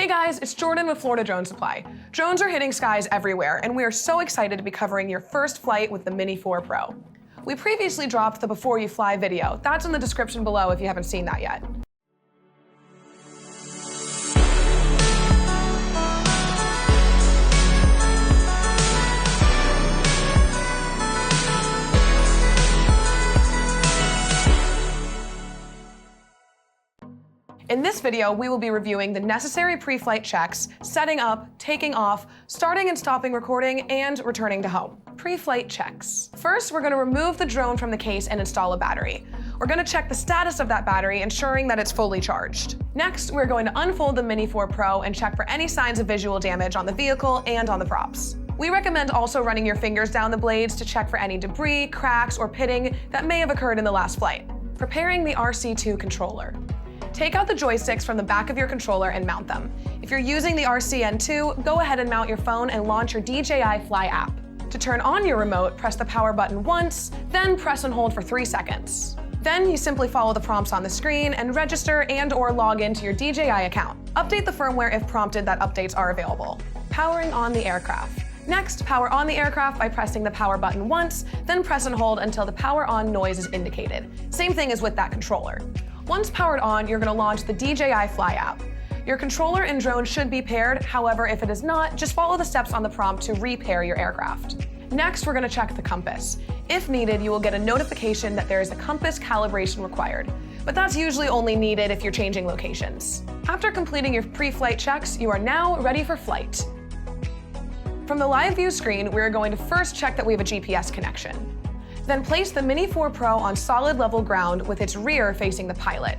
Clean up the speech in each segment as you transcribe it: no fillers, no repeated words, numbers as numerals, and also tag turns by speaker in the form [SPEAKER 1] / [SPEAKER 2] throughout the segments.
[SPEAKER 1] Hey guys, it's Jordan with Florida Drone Supply. Drones are hitting skies everywhere, and we are so excited to be covering your first flight with the Mini4 Pro. We previously dropped the Before You Fly video. That's in the description below if you haven't seen that yet. In this video, we will be reviewing the necessary pre-flight checks, setting up, taking off, starting and stopping recording, and returning to home. Pre-flight checks. First, we're going to remove the drone from the case and install a battery. We're going to check the status of that battery, ensuring that it's fully charged. Next, we're going to unfold the Mini4 Pro and check for any signs of visual damage on the vehicle and on the props. We recommend also running your fingers down the blades to check for any debris, cracks, or pitting that may have occurred in the last flight. Preparing the RC2 controller. Take out the joysticks from the back of your controller and mount them. If you're using the RCN2, go ahead and mount your phone and launch your DJI Fly app. To turn on your remote, press the power button once, then press and hold for 3 seconds. Then you simply follow the prompts on the screen and register and/or log into your DJI account. Update the firmware if prompted that updates are available. Powering on the aircraft. Next, power on the aircraft by pressing the power button once, then press and hold until the power on noise is indicated. Same thing as with that controller. Once powered on, you're going to launch the DJI Fly app. Your controller and drone should be paired. However, if it is not, just follow the steps on the prompt to repair your aircraft. Next, we're going to check the compass. If needed, you will get a notification that there is a compass calibration required, but that's usually only needed if you're changing locations. After completing your pre-flight checks, you are now ready for flight. From the live view screen, we're going to first check that we have a GPS connection. Then place the Mini4 Pro on solid level ground with its rear facing the pilot.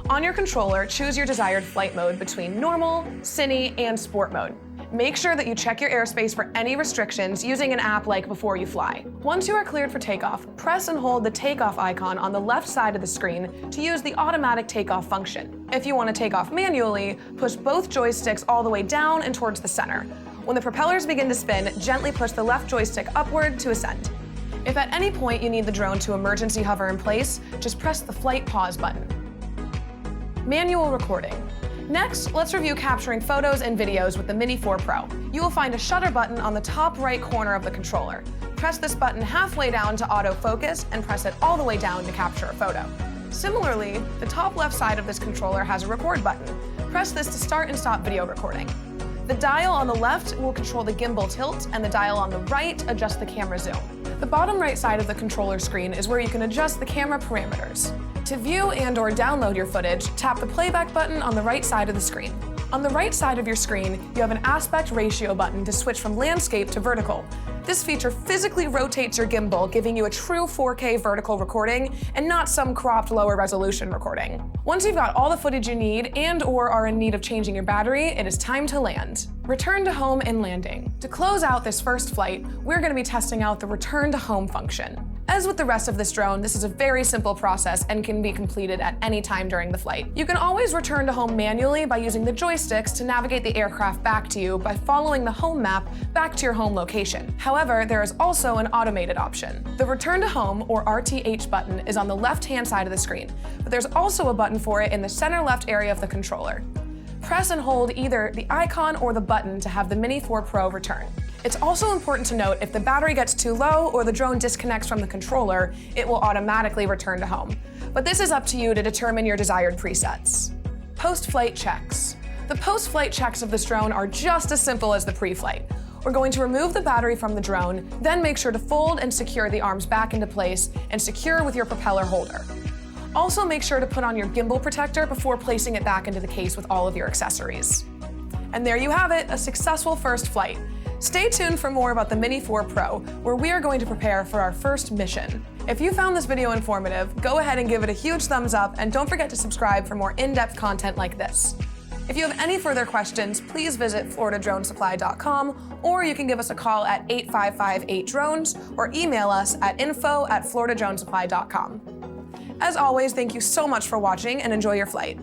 [SPEAKER 1] On your controller, choose your desired flight mode between normal, cine, and sport mode. Make sure that you check your airspace for any restrictions using an app like Before You Fly. Once you are cleared for takeoff, press and hold the takeoff icon on the left side of the screen to use the automatic takeoff function. If you want to take off manually, push both joysticks all the way down and towards the center. When the propellers begin to spin, gently push the left joystick upward to ascend. If at any point you need the drone to emergency hover in place, just press the flight pause button. Manual recording. Next, let's review capturing photos and videos with the Mini4 Pro. You will find a shutter button on the top right corner of the controller. Press this button halfway down to autofocus and press it all the way down to capture a photo. Similarly, the top left side of this controller has a record button. Press this to start and stop video recording. The dial on the left will control the gimbal tilt, and the dial on the right adjusts the camera zoom. The bottom right side of the controller screen is where you can adjust the camera parameters. To view and/or download your footage, tap the playback button on the right side of the screen. On the right side of your screen, you have an aspect ratio button to switch from landscape to vertical. This feature physically rotates your gimbal, giving you a true 4K vertical recording and not some cropped lower resolution recording. Once you've got all the footage you need and/or are in need of changing your battery, it is time to land. Return to home and landing. To close out this first flight, we're going to be testing out the return to home function. As with the rest of this drone, this is a very simple process and can be completed at any time during the flight. You can always return to home manually by using the joysticks to navigate the aircraft back to you by following the home map back to your home location. However, there is also an automated option. The Return to Home, or RTH button, is on the left-hand side of the screen, but there's also a button for it in the center left area of the controller. Press and hold either the icon or the button to have the Mini4 Pro return. It's also important to note if the battery gets too low or the drone disconnects from the controller, it will automatically return to home. But this is up to you to determine your desired presets. Post-flight checks. The post-flight checks of this drone are just as simple as the pre-flight. We're going to remove the battery from the drone, then make sure to fold and secure the arms back into place and secure with your propeller holder. Also make sure to put on your gimbal protector before placing it back into the case with all of your accessories. And there you have it, a successful first flight. Stay tuned for more about the Mini4 Pro, where we are going to prepare for our first mission. If you found this video informative, go ahead and give it a huge thumbs up, and don't forget to subscribe for more in-depth content like this. If you have any further questions, please visit floridadronesupply.com, or you can give us a call at 8558-DRONES or email us at info@floridadronesupply.com. As always, thank you so much for watching and enjoy your flight.